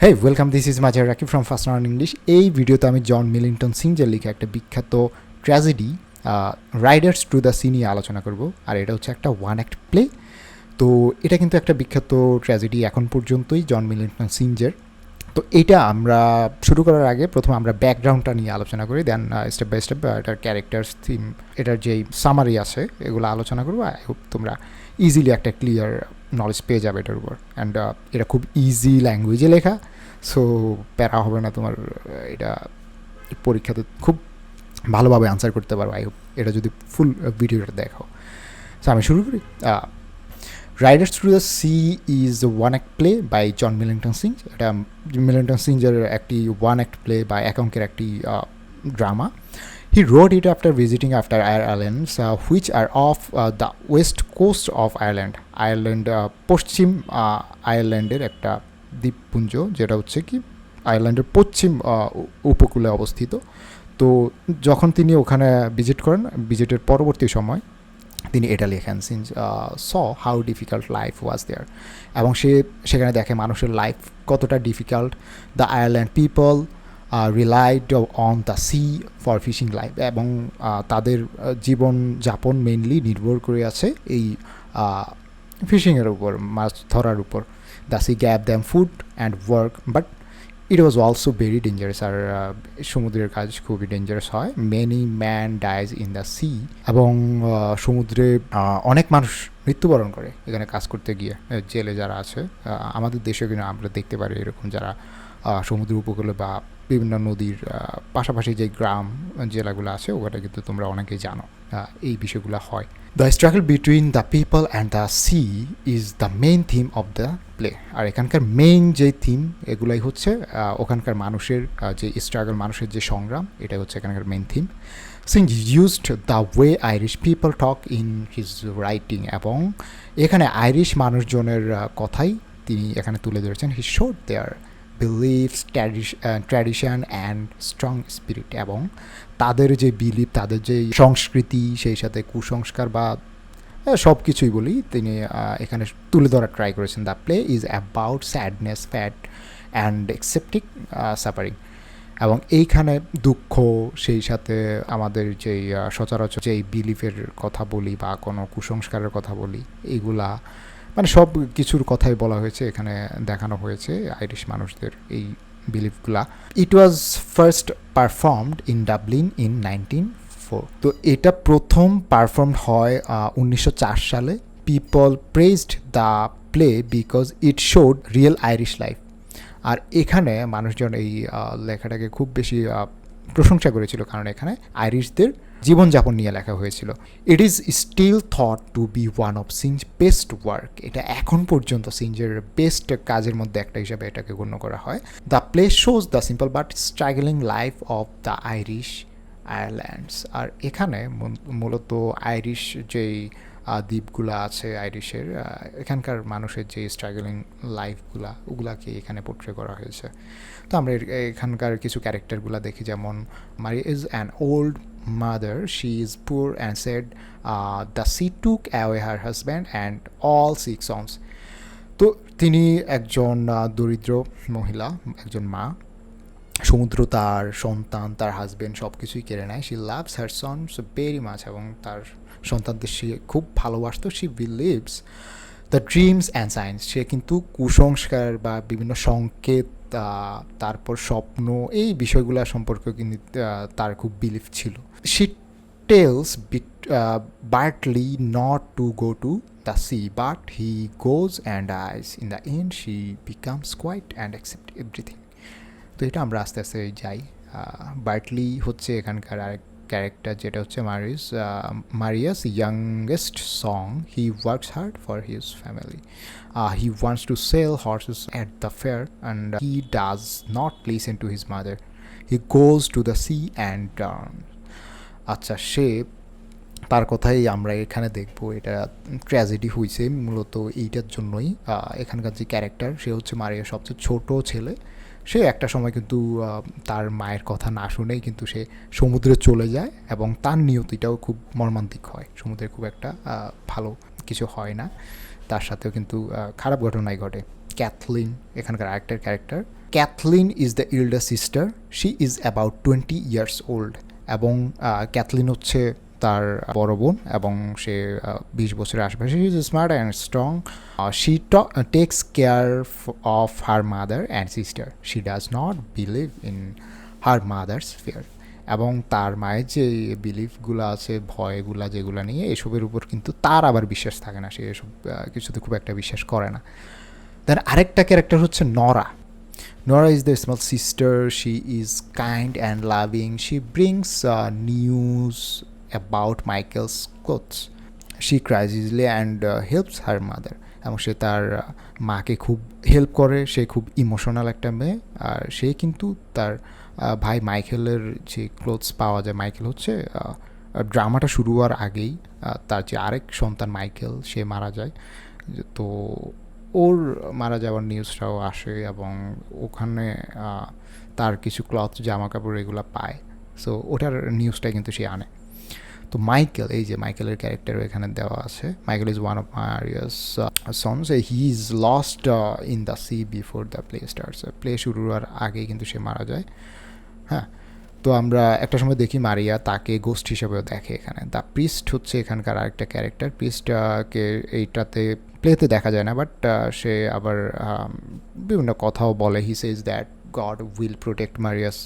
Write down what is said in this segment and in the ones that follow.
Hey welcome, this is মাজার Rakib from fast learn English. এই ভিডিওতে আমি জন মিলিংটন সিঞ্জের লিখা একটা বিখ্যাত tragedy Riders two the C নিয়ে আলোচনা করব। আর এটা হচ্ছে একটা ওয়ান অ্যাক্ট প্লে। তো এটা কিন্তু একটা বিখ্যাত ট্র্যাজেডি এখন পর্যন্তই জন মিলিংটন সিঞ্জের। তো এইটা আমরা শুরু করার আগে প্রথমে আমরা ব্যাকগ্রাউন্ডটা নিয়ে আলোচনা করি, দেন স্টেপ বাই স্টেপ এটার ক্যারেক্টার্স, থিম, এটার যেই সামারি আছে এগুলো আলোচনা করবো। আই হোপ তোমরা ইজিলি একটা ক্লিয়ার নলেজ পেয়ে যাবে এটার উপর। অ্যান্ড এটা খুব ইজি ল্যাঙ্গুয়েজে লেখা, সো প্যারা হবে না তোমার। এটা পরীক্ষাতে খুব ভালোভাবে আনসার করতে পারো আই হোপ, এটা যদি ফুল ভিডিওটা দেখো। সো আমি শুরু করি। Riders through the sea is one act play by John Millington Synge. এটা মিলিংটন সিঞ্জের একটি ওয়ান অ্যাক্ট প্লে বা একাঙ্কের একটি drama. He wrote it after visiting after Irelands, which are off the west coast of Ireland. Ireland পশ্চিম আয়ারল্যান্ডের একটা দ্বীপপুঞ্জ, যেটা হচ্ছে কি আয়ারল্যান্ডের পশ্চিম উপকূলে অবস্থিত। তো যখন তিনি ওখানে ভিজিট করেন, ভিজিটের পরবর্তী সময় তিনি এটা লেখেন, since saw how difficult life was there. এবং সে সেখানে দেখে মানুষের লাইফ কতটা difficult. The Ireland people relied on the sea for fishing life, এবং তাদের জীবনযাপন মেইনলি নির্ভর করে আছে এই ফিশিংয়ের উপর, মাছ ধরার উপর। The sea gave them food and work, but it was also very dangerous. আর সমুদ্রের কাজ খুবই ডেঞ্জারাস হয়। Many man dies in the sea, এবং সমুদ্রে অনেক মানুষ মৃত্যুবরণ করে এখানে কাজ করতে গিয়ে। জেলে যারা আছে, আমাদের দেশে কিনা আমরা দেখতে পারি এরকম, যারা সমুদ্র উপকূলে বা বিভিন্ন নদীর পাশাপাশি যে গ্রাম জেলাগুলো আছে ওটা কিন্তু তোমরা অনেকেই জানো এই বিষয়গুলো হয়। The struggle between the people and the sea is the main theme of the play. আর এখানকার মেইন যে থিম এগুলাই হচ্ছে ওখানকার মানুষের যে স্ট্রাগল, মানুষের যে সংগ্রাম, এটাই হচ্ছে এখানকার main theme. Synge used the way Irish people talk in his writing, এবং এখানে আইরিশ মানুষজনের কথাই তিনি এখানে তুলে ধরেছেন। He showed their beliefs, tradition and strong spirit, এবং তাদের যে বিলিভ, তাদের যে সংস্কৃতি, সেই সাথে কুসংস্কার বা সব কিছুই বলি, তিনি এখানে তুলে ধরার ট্রাই করেছেন। The play is about sadness, fat and accepting suffering, এবং এইখানে দুঃখ, সেই সাথে আমাদের যেই সচরাচর যেই বিলিফের কথা বলি বা কোনো কুসংস্কারের কথা বলি, এইগুলা মানে সব কিছুর কথাই বলা হয়েছে, এখানে দেখানো হয়েছে আইরিশ মানুষদের এই বিলিফগুলা। It was first performed in Dublin in 1904। তো এটা প্রথম পারফর্ম হয় 1904 সালে। People praised the play because it showed real Irish life. আর এখানে মানুষজন এই লেখাটাকে খুব বেশি প্রশংসা করেছিল, কারণ এখানে আইরিশদের জীবনযাপন নিয়ে লেখা হয়েছিল। It is still thought to be one of Synge best work. এটা এখন পর্যন্ত সিঞ্জের বেস্ট কাজের মধ্যে একটা হিসাবে এটাকে গণ্য করা হয়। The play shows the simple but struggling life of the Irish Irelands. আর এখানে মূলত আইরিশ যেই দ্বীপগুলো আছে আইরিশের, এখানকার মানুষের যে স্ট্রাগলিং লাইফগুলা, ওগুলাকে এখানে পোট্রে করা হয়েছে। তো আমরা এখানকার কিছু ক্যারেক্টারগুলো দেখি, যেমন মারি is an old mother, she is poor and said the sea took away her husband and all 6 sons. তো তিনি একজন দরিদ্র মহিলা, একজন মা। সমুদ্র তার সন্তান, তার হাজব্যান্ড সব কিছুই কেড়ে নেয়। She loves her sons very much, এবং তার সন্তানদের সে খুব ভালোবাসত। She believes the dreams and science, সে কিন্তু কুসংস্কার বা বিভিন্ন সংকেত, তারপর স্বপ্ন, এই বিষয়গুলো সম্পর্কে কিন্তু তার খুব বিলিভ ছিল। She tells Bartley not to go to the sea, but he goes and dies. In the end she becomes quiet and accept everything. তো এটা আমরা আস্তে আস্তে যাই। বার্টলি হচ্ছে এখানকার আরেক ক্যারেক্টার, যেটা হচ্ছে Maurya's youngest son. He works hard for his family. He wants to sell horses at the fair and he does not listen to his mother. He goes to the sea and turn. আচ্ছা, সে তার কথাই আমরা এখানে দেখবো। এটা tragedy হয়েছে মূলত এইটার জন্যই। এখানকার যে ক্যারেক্টার, সে হচ্ছে মারিয়ার সবচেয়ে ছোট ছেলে। সে একটা সময় কিন্তু তার মায়ের কথা না শুনেই কিন্তু সে সমুদ্রে চলে যায়, এবং তার নিয়তিটাও খুব মর্মান্তিক হয়। সমুদ্রে খুব একটা ভালো কিছু হয় না, তার সাথেও কিন্তু খারাপ ঘটনাই ঘটে। ক্যাথলিন এখানকার আরেকটার character, Cathleen is the elder sister, she is about 20 years old, এবং ক্যাথলিন হচ্ছে তার বড় বোন এবং সে 20 বছরের আশেপাশে। She is smart and strong, she takes care of her mother and sister, she does not believe in her mother's fear, এবং তার মায়ের যে বিলিফগুলো আছে, ভয়গুলা যেগুলো নিয়ে, এসবের উপর কিন্তু তার আবার বিশ্বাস থাকে না, সে এসব কিছুতে খুব একটা বিশ্বাস করে না। দেন আরেকটা ক্যারেক্টার হচ্ছে নরা। Nora is the small sister. She is kind and loving. She brings news about Michael's clothes. She cries easily and helps her mother. এবং সে তার মাকে খুব হেল্প করে, সে খুব ইমোশনাল একটা মেয়ে। আর সে কিন্তু তার ভাই মাইকেলের যে ক্লোথস পাওয়া যায়, মাইকেল হচ্ছে ড্রামাটা শুরু হওয়ার আগেই তার যে আরেক সন্তান মাইকেল সে মারা যায়, তো ওর মারা যাওয়ার নিউজটাও আসে এবং ওখানে তার কিছু ক্লথ জামা কাপড় এগুলো পায়, সো ওটার নিউজটাই কিন্তু সে আনে। তো মাইকেল, এই যে মাইকেলের ক্যারেক্টার এখানে দেওয়া আছে, Michael is one of Maria's sons, he is lost in the C before the play starts, play শুরু হওয়ার আগেই কিন্তু সে মারা যায়। হ্যাঁ, তো আমরা একটা সময় দেখি মারিয়া তাকে গোস্ট হিসেবেও দেখে এখানে। দ্য প্রিস্ট হচ্ছে এখানকার আরেকটা ক্যারেক্টার। প্রিস্টকে এইটাতে প্লেতে দেখা যায় না, বাট সে আবার বিভিন্ন কথাও বলে। He says that God will protect Maurya's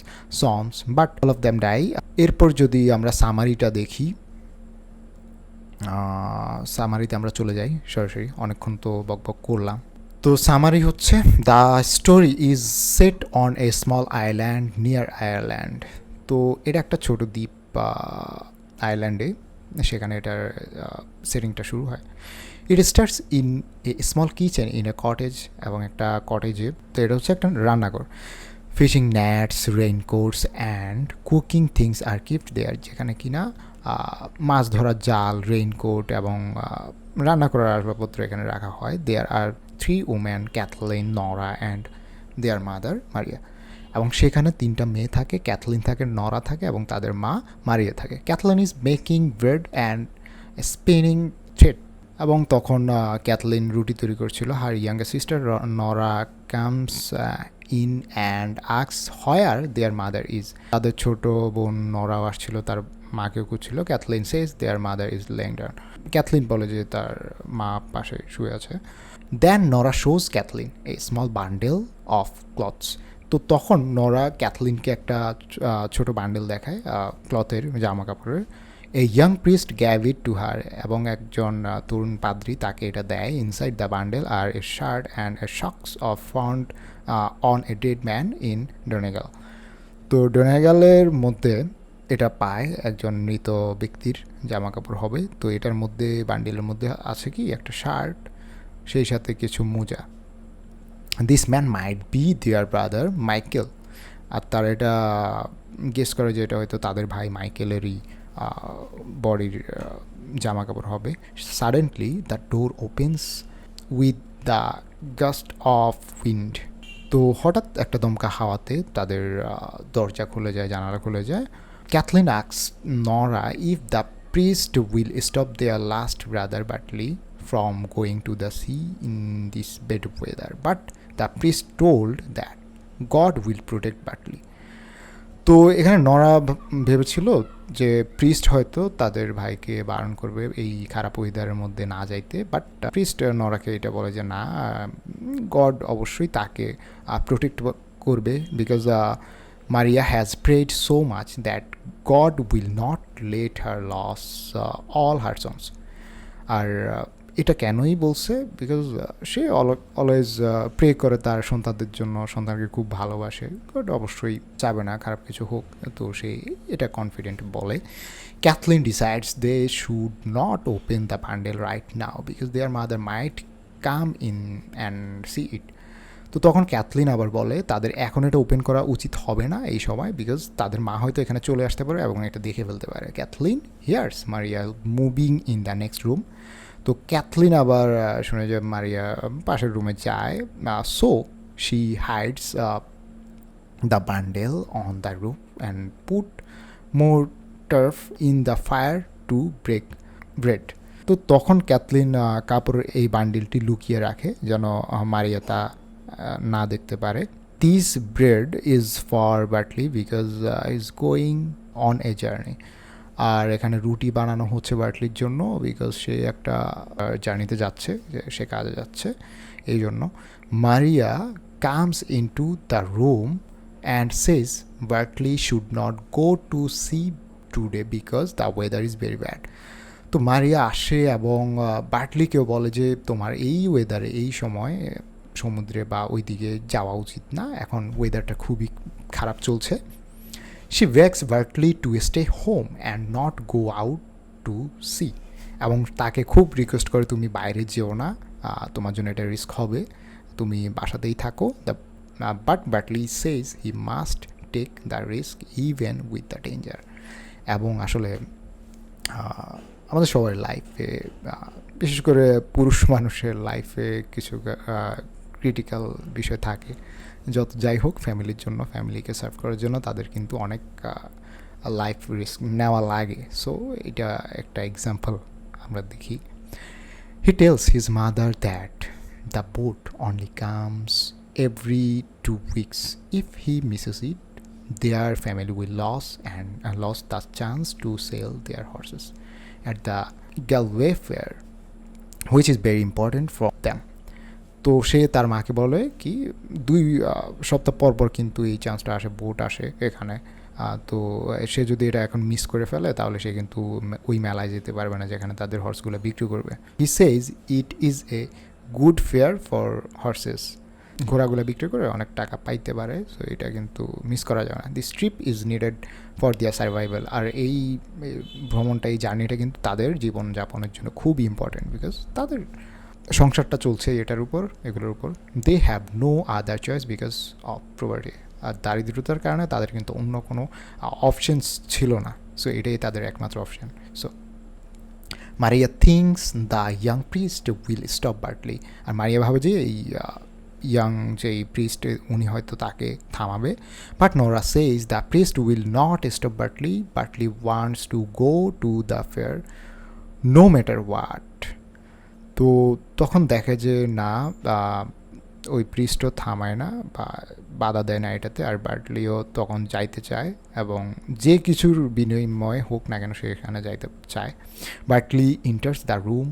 sons but all of them die. এরপর যদি আমরা সামারিটা দেখি, সামারিতে আমরা চলে যাই সরাসরি, অনেকক্ষণ তো বকবক করলাম। তো সামারি হচ্ছে, the story is set on a small island near Ireland. তো এটা একটা ছোট দ্বীপ আইল্যান্ডে, সেখানে এটার সেটিংটা শুরু হয়। It starts in a small kitchen in a cottage, এবং একটা কটেজে, তো এটা হচ্ছে একটা রান্নাঘর। Fishing nets, raincoats and cooking things are kept there, যেখানে কিনা মাছ ধরার জাল, রেইনকোট এবং রান্না করার আসবাবপত্র এখানে রাখা হয়। There are 3 women, Cathleen, Nora and their mother Maurya, এবং সেখানে 3টা মেয়ে থাকে, ক্যাথলিন থাকে, নরা থাকে এবং তাদের মা মারিয়া থাকে। Cathleen is making bread and spinning thread, এবং তখন ক্যাথলিন রুটি তৈরি করছিল। Her younger sister Nora comes in and asks where their mother is, তাদের ছোট বোন নরাও আসছিল, তার মাকেও খুঁজছিল। Cathleen says their mother is laying down, Cathleen বলে যে তার মা পাশে শুয়ে আছে। Then Nora shows Cathleen a small bundle of clothes, তো তখন নরা ক্যাথলিনকে একটা ছোট বান্ডেল দেখায় ক্লথের, জামা কাপড়ের। A young priest gave it to her, এবং একজন তরুণ পাদ্রী তাকে এটা দেয়। Inside the bundle are a shirt and a socks of found on a dead man in Donegal, তো ডোনেগালের মধ্যে এটা পায়, একজন মৃত ব্যক্তির জামা কাপড় হবে। তো এটার মধ্যে, বান্ডেলের মধ্যে আছে কি একটা শার্ট, সেই সাথে কিছু মোজা। This man might be their brother Michael, আর তারা এটা গেস করে যে এটা হয়তো তাদের ভাই মাইকেলেরই বডির জামা কাপড় হবে। Suddenly the door opens with the gust of wind, তো হঠাৎ একটা দমকা হাওয়াতে তাদের দরজা খুলে যায়, জানালা খুলে যায়। Cathleen asks Nora if the priest will stop their last brother Bartley from going to the sea in this bad weather, but the priest told that God will protect Bartley. তো এখানে নরা ভেবেছিল যে প্রিস্ট হয়তো তাদের ভাইকে বারণ করবে এই খারাপ ওয়েদারের মধ্যে না যাইতে, বাট প্রিস্ট নরাকে এটা বলে যে না, গড অবশ্যই তাকে প্রোটেক্ট করবে, because Maurya has prayed so much that God will not let her lose all her sons. আর এটা কেনই বলছে, বিকজ সে অলওয়েজ প্রে করে তার সন্তানদের জন্য, সন্তানকে খুব ভালোবাসে, বাট অবশ্যই চাবে না খারাপ কিছু হোক, তো সে এটা কনফিডেন্ট বলে। Cathleen decides they should not open the bundle right now because their mother might come in and see it. তো তখন ক্যাথলিন আবার বলে তাদের এখন এটা ওপেন করা উচিত হবে না এই সময়, বিকজ তাদের মা হয়তো এখানে চলে আসতে পারে এবং এটা দেখে ফেলতে পারে। Cathleen hears Maurya moving in the next room, তো ক্যাথলিন আবার শুনে যে মারিয়া পাশের রুমে যায়। So she hides the bundle on the roof and put more turf in the fire to bake bread. তো তখন ক্যাথলিন কাপড়ের এই বান্ডেলটি লুকিয়ে রাখে যেন মারিয়া তা না দেখতে পারে। This bread is for Bartley because is going on a journey. আর এখানে রুটি বানানো হচ্ছে বার্টলির জন্য বিকজ সে একটা জার্নিতে যাচ্ছে, সে কাজে যাচ্ছে এই জন্য। Maurya comes into the room and says Bartley should not go to sea today because the weather is very bad. তো মারিয়া আসে এবং বার্টলিকেও বলে যে তোমার এই ওয়েদারে এই সময় সমুদ্রে বা ওইদিকে যাওয়া উচিত না, এখন ওয়েদারটা খুবই খারাপ চলছে। She begs Bartley to stay home and not go out to sea, এবং তাকে খুব রিকোয়েস্ট করে তুমি বাইরে যেও না, তোমার জন্য এটা রিস্ক হবে, তুমি বাসাতেই থাকো। But Bartley says he must take the risk even with the danger. এবং আসলে আমাদের সবার লাইফে, বিশেষ করে পুরুষ মানুষের লাইফে কিছু ক্রিটিক্যাল বিষয় থাকে। যত যাই হোক, ফ্যামিলির জন্য, ফ্যামিলিকে সার্ভ করার জন্য তাদের কিন্তু অনেক লাইফ রিস্ক নেওয়া লাগে। সো এটা একটা এক্সাম্পল আমরা দেখি। He tells his mother that the boat only comes every 2 weeks. If he misses it their family will lose the chance to sell their horses at the Galway fair which is very important for them. তো সে তার মাকে বলে কি 2 সপ্তাহ পর পর কিন্তু এই চান্সটা আসে, বোট আসে এখানে। তো সে যদি এটা এখন মিস করে ফেলে তাহলে সে কিন্তু ওই মেলায় যেতে পারবে না যেখানে তাদের হর্সগুলো বিক্রি করবে। He says it is a good fair for horses, ঘোড়াগুলো বিক্রি করে অনেক টাকা পাইতে পারে, সো এটা কিন্তু মিস করা যাবে না। This trip is needed for their survival. আর এই ভ্রমণটা, এই জার্নিটা কিন্তু তাদের জীবনযাপনের জন্য খুব ইম্পর্টেন্ট, বিকজ তাদের সংসারটা চলছে এটার উপর, এগুলোর উপর। They have no other choice because of property. আর দারিদ্রতার কারণে তাদের কিন্তু অন্য কোনো অপশনস ছিল না, সো এটাই তাদের একমাত্র option. So Maurya thinks the young priest will stop Bartley. আর মারিয়া ভাবে যে এই ইয়াং যে প্রিস্ট উনি হয়তো তাকে থামাবে। But Nora says the priest will not stop Bartley, Bartley wants to go to the fair no matter what. তো তখন দেখে যে না, ওই প্রিস্ট থামায় না বা বাধা দেয় না এটাতে, আর বার্টলিও তখন যাইতে চায় এবং যে কিছুর বিনিময় হোক না কেন সে এখানে যাইতে চায়। Bartley enters the room,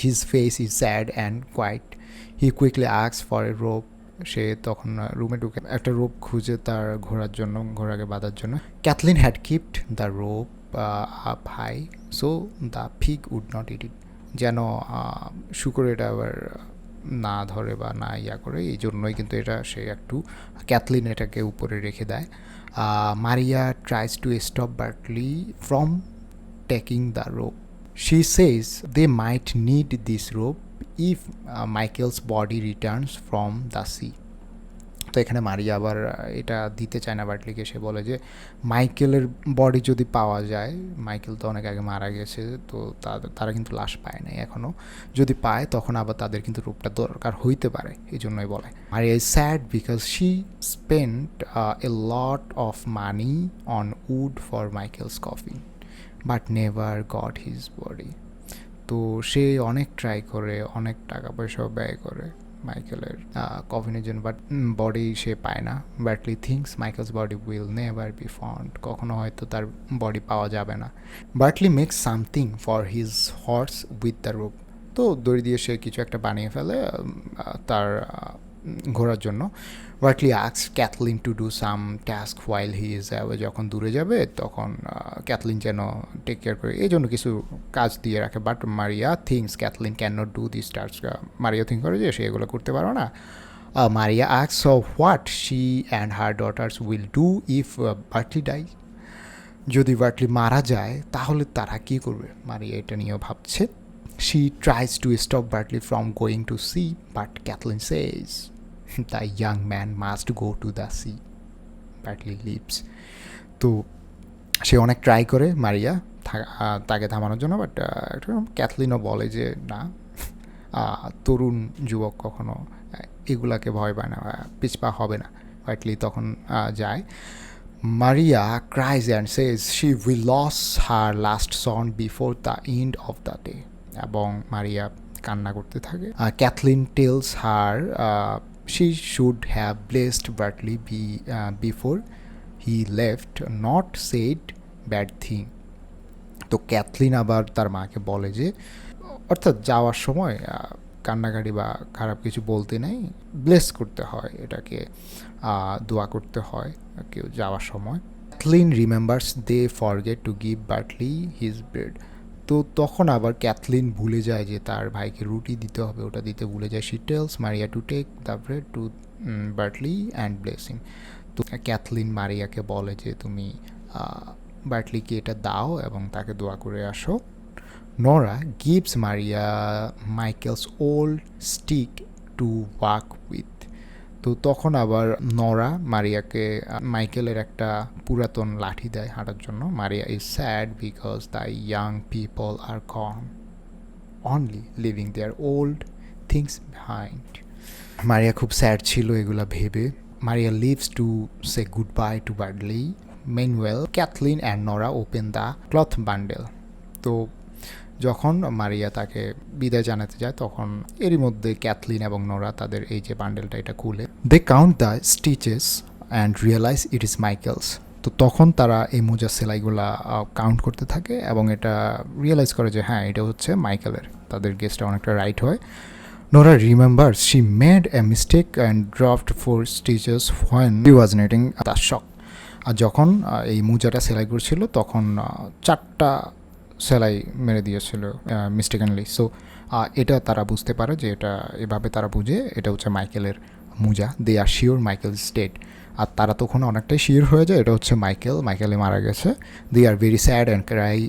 his face is sad and quiet. He quickly asks for a rope. সে তখন রুমে ঢুকে একটা রোপ খুঁজে তার ঘোরার জন্য, ঘোড়াকে বাঁধার জন্য। Cathleen had kept the rope up high so the pig would not eat it, যেন শুকর এটা আবার না ধরে বা না করে, এই জন্যই কিন্তু এটা সে একটু ক্যাথলিন এটাকে উপরে রেখে দেয়। Maria tries to stop Bartley from taking the rope. She says they might need this rope if Michael's body returns from the sea. তো এখানে মারিয়া আবার এটা দিতে চায় না বার্টলিকে। সে বলে যে মাইকেলের বডি যদি পাওয়া যায়, মাইকেল তো অনেক আগে মারা গেছে, তো তারা কিন্তু লাশ পায় নাই এখনও, যদি পায় তখন আবার তাদের কিন্তু রূপটা দরকার হইতে পারে, এই জন্যই বলে। মারিয়া is sad because she spent A lot of money on would for Michael's coffin but never goat his body. তো সে অনেক ট্রাই করে, অনেক টাকা পয়সাও ব্যয় করে মাইকেলের কফিনের জন্য, বাট বডি সে পায় না। Bartley thinks Michael's body will never be found, কখনো হয়তো তার বডি পাওয়া যাবে না। Bartley makes something for his horse with the rope. তো দড়ি দিয়ে সে কিছু একটা বানিয়ে ফেলে তার ঘোরার জন্য। Bartley asks Kathleen to do some task while he is away, যখন দূরে যাবে তখন ক্যাথলিন যেন টেক কেয়ার করে, এই জন্য কিছু কাজ দিয়ে রাখে। But Maurya thinks Cathleen cannot do this task টাস্ক, মারিয়া থিঙ্ক করে যে সে এগুলো করতে পারো না। Maurya asks so what she and her daughters will do if Bartley die, যদি বার্টলি মারা যায় তাহলে তারা কী করবে, মারিয়া এটা নিয়েও ভাবছে। She tries to stop Bartley from going to sea but Kathleen says the young man must go to the sea, Bartley leaves. তো সে অনেক ট্রাই করে মারিয়া তাকে থামানোর জন্য, বাট ক্যাথলিনও বলে যে না, তরুণ যুবক কখনো এগুলাকে ভয় পায় না, পিছপা হবে না। বার্টলি তখন যায়। Maria cries and says she will lose her last son before the end of the day, এবং মারিয়া কান্না করতে থাকে। Kathleen tells her she should have blessed Bartley before he left, not said bad thing. তো Cathleen আবার তার মাকে বলে যে অর্থাৎ যাওয়ার সময় কান্নাকাটি বা খারাপ কিছু বলতে নেই, ব্লেস করতে হয়, এটাকে দোয়া করতে হয় কেউ যাওয়ার সময়। Kathleen remembers they forget to give Bartley his bread. তো তখন আবার ক্যাথলিন ভুলে যায় যে তার ভাইকে রুটি দিতে হবে, ওটা দিতে ভুলে যায়। She tells Maria to take the bread to Bartley and blessing. তো ক্যাথলিন মারিয়াকে বলে যে তুমি বার্টলিকে এটা দাও এবং তাকে দোয়া করে আসো। Nora gives Maria Michael's old stick to walk with. তো তখন আবার নোরা মারিয়াকে মাইকেলের একটা পুরাতন লাঠি দেয় হাঁটার জন্য। Maria is sad because the young people are gone, only leaving their old things behind. Maria খুব স্যাড ছিল এগুলা ভেবে। Maria leaves to say good bye to Bartley. Meanwhile, Kathleen and Nora open the cloth bundle. তো যখন মারিয়া তাকে বিদায় জানাতে যায় তখন এরই মধ্যে ক্যাথলিন এবং নোরা তাদের এই যে বান্ডেলটা এটা খুলে they count the stitches and realize it is Michael's. তো তখন তারা এই মোজার সেলাইগুলা কাউন্ট করতে থাকে এবং এটা রিয়েলাইজ করে যে হ্যাঁ এটা হচ্ছে মাইকেলের। তাদের গেসটা অনেকটা রাইট হয়। Nora remembers she made a mistake and dropped 4 stitches when he was knitting the sock. আর যখন এই মোজাটা সেলাই করছিল তখন 4টা সেলাই মেরে দিয়েছিল মিস্টেকেনলি। সো এটা তারা বুঝতে পারে যে এটা এভাবে তারা বুঝে এটা হচ্ছে মাইকেলের মোজা। দে আর শিওর মাইকেল ইজ ডেড। আর তারা তখন অনেকটাই শিওর হয়ে যায় এটা হচ্ছে মাইকেলে মারা গেছে। They are very sad and cry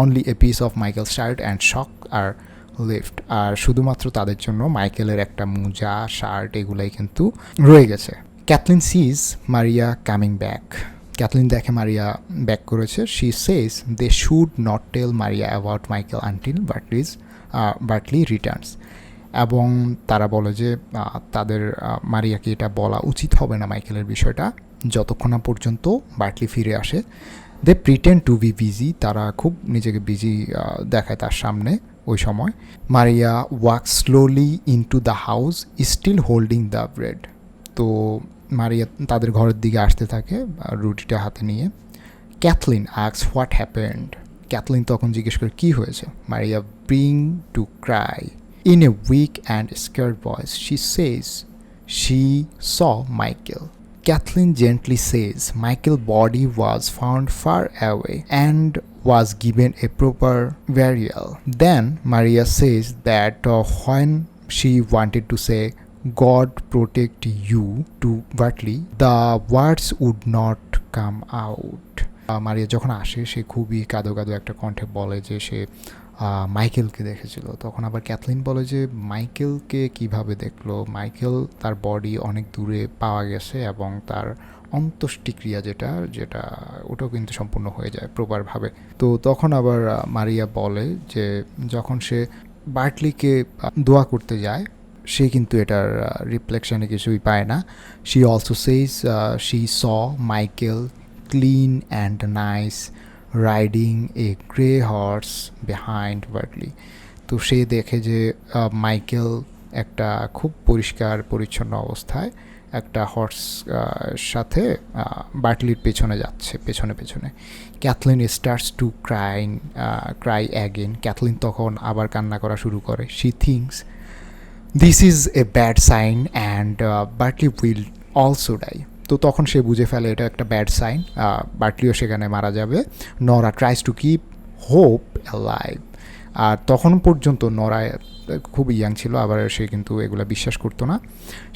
only a piece of Michael shirt and sock are left. আর শুধুমাত্র তাদের জন্য মাইকেলের একটা মোজা শার্ট এগুলাই কিন্তু রয়ে গেছে। Kathleen sees Maria coming back. Kathleen দেখে মারিয়া ব্যাক করেছে। She says they should not tell Maria about Michael until Bartley returns. এবং তারা বলে যে তাদের মারিয়াকে এটা বলা উচিত হবে না মাইকেলের বিষয়টা যতক্ষণ না পর্যন্ত বার্টলি ফিরে আসে। They pretend to be busy. তারা খুব নিজেকে বিজি দেখায় তার সামনে ওই সময়। Maria walk slowly into the house still holding the bread. তো মারিয়া তাদের ঘরের দিকে আসতে থাকে রুটিটা হাতে নিয়ে। Kathleen asks what happened. Kathleen তখন জিজ্ঞেস করে কী হয়েছে। Maria bring to cry in a weak and scared voice she says she saw Michael. Kathleen gently says Michael's body was found far away and was given a proper burial. Then Maria says that when she wanted to say God protect you to Bartley, the words would not come out. মারিয়া যখন আসে সে খুবই কাঁদো কাঁদো একটা কণ্ঠে বলে যে সে মাইকেলকে দেখেছিল। তখন আবার ক্যাথলিন বলে যে মাইকেলকে কিভাবে দেখলো। মাইকেল তার বডি অনেক দূরে পাওয়া গেছে এবং তার অন্ত্যেষ্টিক্রিয়া যেটা ওটাও কিন্তু সম্পূর্ণ হয়ে যায় প্রপারভাবে। তো তখন আবার মারিয়া বলে যে যখন সে বার্টলিকে দোয়া করতে যায় সে কিন্তু এটার রিফ্লেকশানে কিছুই পায় না। She also সেইজ she saw Michael clean and nice riding a grey horse behind Bartley. তো সে দেখে যে মাইকেল একটা খুব পরিষ্কার পরিচ্ছন্ন অবস্থায় একটা হর্স সাথে বার্টলির পেছনে যাচ্ছে পেছনে। Kathleen starts to cry again. Kathleen তখন আবার কান্না করা শুরু করে। She thinks this is a bad sign and Bartley will also die. তো তখন সে বুঝে ফেলে এটা একটা ব্যাড সাইন, বার্টলিও সেখানে মারা যাবে। Nora tries to keep hope alive. আর তখন পর্যন্ত নরা খুব ইয়াং ছিল, আবার সে কিন্তু এগুলো বিশ্বাস করতো না।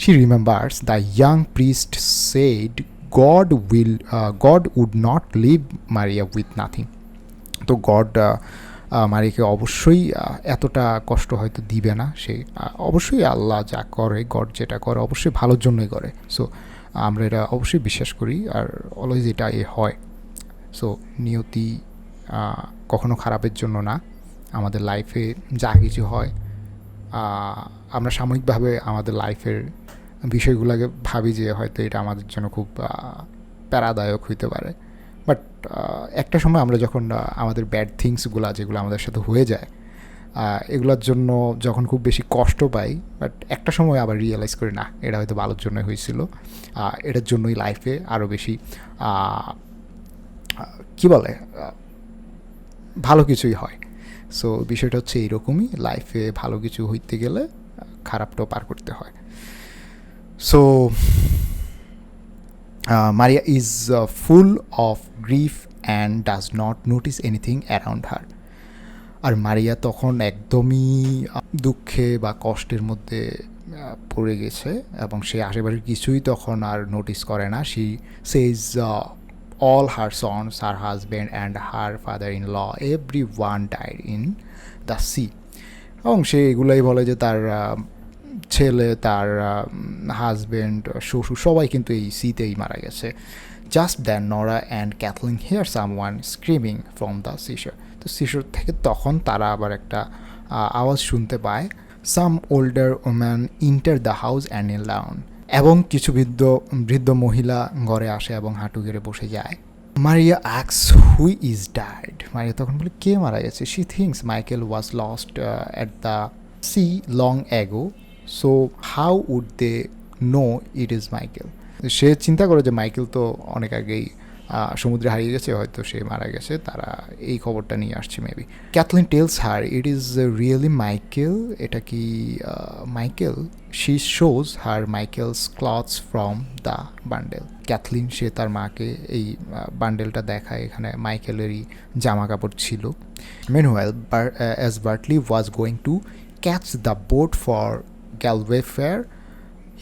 She remembers the young priest said God would not leave Maria with nothing. তো গড মারিয়াকে অবশ্যই এতটা কষ্ট হয়তো দিবে না। সে অবশ্যই আল্লাহ যা করে, গড যেটা করে অবশ্যই ভালোর জন্যই করে। সো আমরা এটা অবশ্যই বিশ্বাস করি আর অলওয়েজ এটা হয়। সো নিয়তি কখনো খারাপের জন্য না। আমাদের লাইফে যা কিছু হয় আমরা সাময়িকভাবে আমাদের লাইফের বিষয়গুলোকে ভাবি যে হয়তো এটা আমাদের জন্য খুব প্যারাদায়ক হইতে পারে, বাট একটা সময় আমরা যখন আমাদের ব্যাড থিংসগুলো যেগুলো আমাদের সাথে হয়ে যায় এগুলোর জন্য যখন খুব বেশি কষ্ট পাই, বাট একটা সময় আবার রিয়েলাইজ করি না এটা হয়তো ভালোর জন্যই হয়েছিল, এটার জন্যই লাইফে আরও বেশি কী বলে ভালো কিছুই হয়। সো বিষয়টা হচ্ছে এইরকমই, লাইফে ভালো কিছু হইতে গেলে খারাপটাও পার করতে হয়। So Maria is full of grief and does not notice anything around her. আর মারিয়া তখন একদমই দুঃখে বা কষ্টের মধ্যে পড়ে গেছে এবং সে আশেপাশের কিছুই তখন আর নোটিস করে না। She says all her sons, her husband and her father-in-law, everyone died in the sea. এবং সে এগুলাই বলে যে তার ছেলে, তার হাজব্যান্ড, শ্বশুর সবাই কিন্তু এই সিতেই মারা গেছে। Just then Nora and Kathleen hear someone screaming from the seashore. তো সিশোর থেকে তখন তারা আবার একটা আওয়াজ শুনতে পায়। Some older woman enter the house and in lawn. এবং কিছু বৃদ্ধ মহিলা ঘরে আসে এবং হাঁটু গেড়ে বসে যায়। মারিয়া আক্স হু ইজ ডাইড। মারিয়া তখন বলে কে মারা গেছে? She thinks Michael was lost at the sea long ago, so how would they know it is Michael. সে চিন্তা করে যে মাইকেল তো অনেক আগেই সমুদ্রে হারিয়ে গেছে, হয়তো সে মারা গেছে, তারা এই খবরটা নিয়ে আসছে maybe. Kathleen tells her it is really Michael. এটা কি Michael? She shows her Michael's clothes from the bundle. Kathleen সে তার মাকে এই বান্ডেলটা দেখায়, এখানে মাইকেলেরই জামা কাপড় ছিল। Meanwhile as Bartley was going to catch the boat for Galway fair,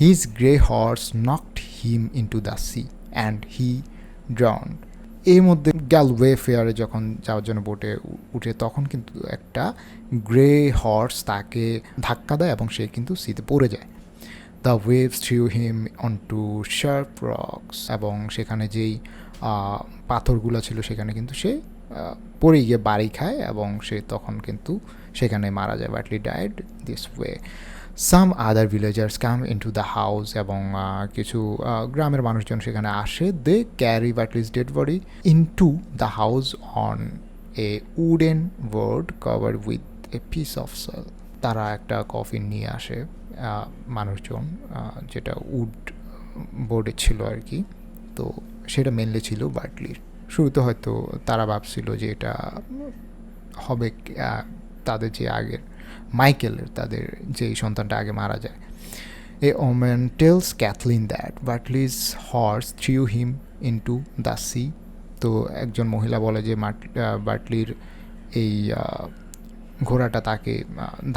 his grey horse knocked him into the sea and he drowned. এই মধ্যে গ্যালওয়ে ফেয়ারে যখন যাওয়ার জন্য বোটে উঠে তখন কিন্তু একটা গ্রে হর্স তাকে ধাক্কা দেয় এবং সে কিন্তু সিতে পড়ে যায়। The waves threw him on to sharp rocks. এবং সেখানে যেই পাথরগুলো ছিল সেখানে কিন্তু সে পড়ে গিয়ে বাড়ি খায় এবং সে তখন কিন্তু সেখানে মারা যায়। Bartley died this way. Some other villagers come into the house. এবং কিছু গ্রামের মানুষজন সেখানে আসে। They carry Bartley's dead body into the house on a wooden board covered with a piece of sail. তারা একটা কফিন নিয়ে আসে মানুষজন, যেটা উড বোর্ডে ছিল আর কি। তো সেটা মেনলি ছিল বার্টলির। শুরুতে হয়তো তারা ভাবছিল যে এটা হবে তাদের যে আগের মাইকেলের, তাদের যেই সন্তানটা আগে মারা যায়। A woman tells Kathleen that Bartley's horse threw him into the sea. তো একজন মহিলা বলে যে বার্টলির এই ঘোড়াটা তাকে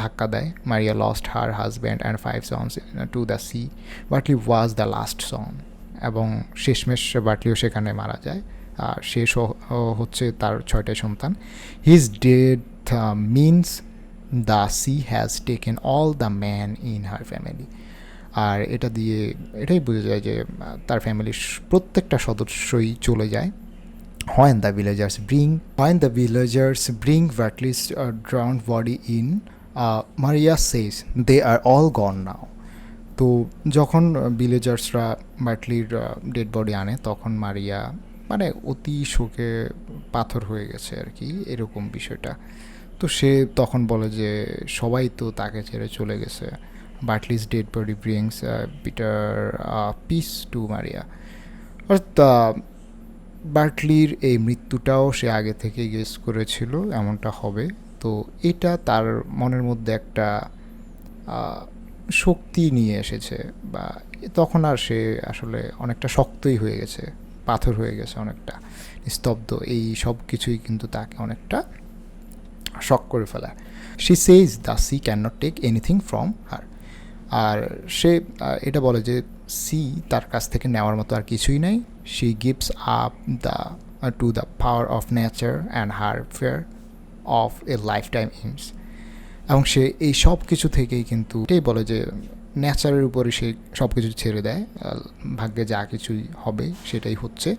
ধাক্কা দেয়। Maria lost her husband and 5 sons to the sea, Bartley was the last son. এবং শেষমেশ বার্টলিও সেখানে মারা যায়। আর শেষ হচ্ছে তার 6টা সন্তান। His death means the sea has taken all the man in her family. আর এটা দিয়ে এটাই বোঝা যায় যে তার ফ্যামিলির প্রত্যেকটা সদস্যই চলে যায়। When the villagers bring Bartley's drowned body in, Maria says they are all gone now. তো যখন ভিলেজার্সরা বার্টলির ডেড বডি আনে তখন মারিয়া মানে অতি শোকে পাথর হয়ে গেছে আর কি, এরকম বিষয়টা। তো সে তখন বলে যে সবাই তো তাকে ছেড়ে চলে গেছে। Bartley's dead body brings bitter peace to Maria. অর্থাৎ বার্টলির এই মৃত্যুটাও সে আগে থেকে গেস করেছিল এমনটা হবে। তো এটা তার মনের মধ্যে একটা শক্তি নিয়ে এসেছে, বা তখন আর সে আসলে অনেকটা শক্তই হয়ে গেছে, পাথর হয়ে গেছে, অনেকটা স্তব্ধ। এই সব কিছুই কিন্তু তাকে অনেকটা শক করে ফেলায়। She says the sea can not take anything from her. আর সে এটা বলে যে সি তার কাছ থেকে নেওয়ার মতো আর কিছুই নাই। She gives up to the power of nature and her fear of a lifetime aims. এবং সে এই সব কিছু থেকেই কিন্তু এটাই বলে যে নেচারের উপরে সে সব কিছু ছেড়ে দেয়, ভাগ্যে যা কিছুই হবে সেটাই হচ্ছে।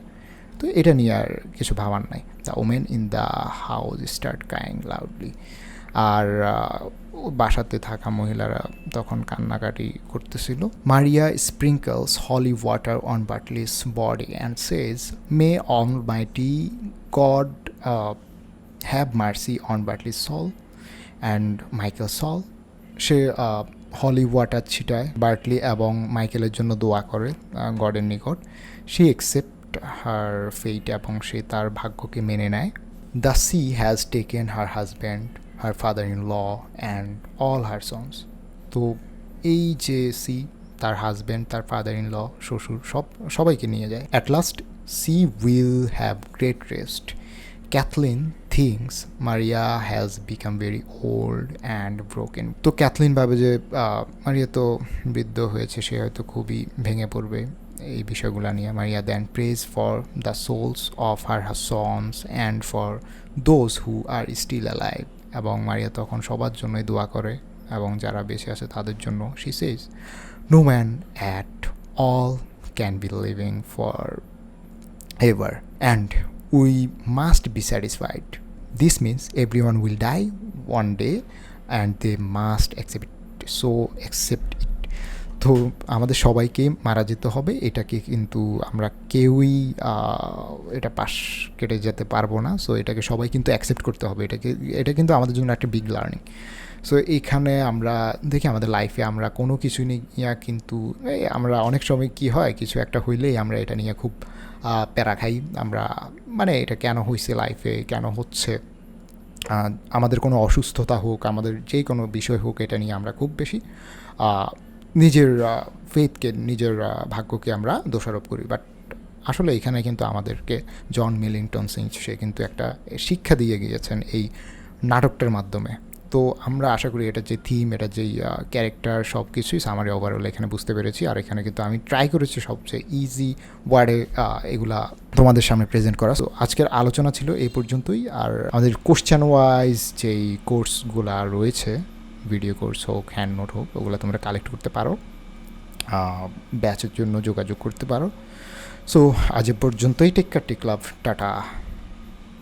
তো এটা নিয়ে আর কিছু ভাবার নাই। The women in the house start crying loudly. আর বাসাতে থাকা মহিলারা তখন কান্নাকাটি করতেছিল। Maria sprinkles holy water on Bartley's body and says may almighty God have mercy on Bartley's soul and Michael soul, সে হলি ওয়াটার ছিটায় বার্টলি এবং মাইকেলের জন্য দোয়া করে গডের নিকট। সে একসেপ্ট হার ফেট এবং সে তার ভাগ্যকে মেনে নেয়। The sea has taken her husband, her father in law and all her sons. তো এই যে সি তার হাজব্যান্ড, তার ফাদার ইন ল, শ্বশুর, সবাইকে নিয়ে যায়। At last she will have great rest. Kathleen thinks Maria has become very old and broken. তো ক্যাথলিন ভাবে যে মারিয়া তো বৃদ্ধ হয়েছে, সে হয়তো খুবই ভেঙে পড়বে এই বিষয়গুলো নিয়ে। Maria then prays for the souls of her sons and for those who are still alive. এবং মারিয়া তখন সবার জন্যই দোয়া করে এবং যারা বেঁচে আছে তাদের জন্য। She says no man at all can be living for ever and we must be satisfied. This means everyone will die one day and they must accept it. So accept it. তো আমাদের সবাইকে মারা যেতে হবে, এটাকে কিন্তু আমরা কেউই এটা পাশ কেটে যেতে পারবো না। সো এটাকে সবাই কিন্তু অ্যাকসেপ্ট করতে হবে। এটা কিন্তু আমাদের জন্য একটা বিগ লার্নিং। সো এখানে আমরা দেখি আমাদের লাইফে আমরা কোনো কিছু নিয়ে কিন্তু আমরা অনেক সময় কি হয়, কিছু একটা হইলেই আমরা এটা নিয়ে খুব প্যারা খাই। আমরা মানে এটা কেন হয়েছে লাইফে, কেন হচ্ছে, আমাদের কোনো অসুস্থতা হোক, আমাদের যে কোনো বিষয় হোক, এটা নিয়ে আমরা খুব বেশি নিজের ফেথকে, নিজের ভাগ্যকে আমরা দোষারোপ করি। বাট আসলে এখানে কিন্তু আমাদেরকে জন মিলিংটন সিঞ্জ সে কিন্তু একটা শিক্ষা দিয়ে গিয়েছেন এই নাটকটার মাধ্যমে। তো আমরা আশা করি এটা যে থিম, এটা যেই ক্যারেক্টার, সব কিছুই সামারি ওভারঅল এখানে বুঝতে পেরেছি। আর এখানে কিন্তু আমি ট্রাই করেছি সবচেয়ে ইজি ওয়ার্ডে এগুলা তোমাদের সামনে প্রেজেন্ট করা। সো আজকের আলোচনা ছিল এই পর্যন্তই। আর আমাদের কোশ্চেন ওয়াইজ যেই কোর্সগুলা রয়েছে, ভিডিও কোর্স হোক, হ্যান্ড নোট হোক, ওগুলো তোমরা কালেক্ট করতে পারো, ব্যাচের জন্য যোগাযোগ করতে পারো। সো আজ পর্যন্তই। টেক কেয়ার, টেক লাভ, টাটা।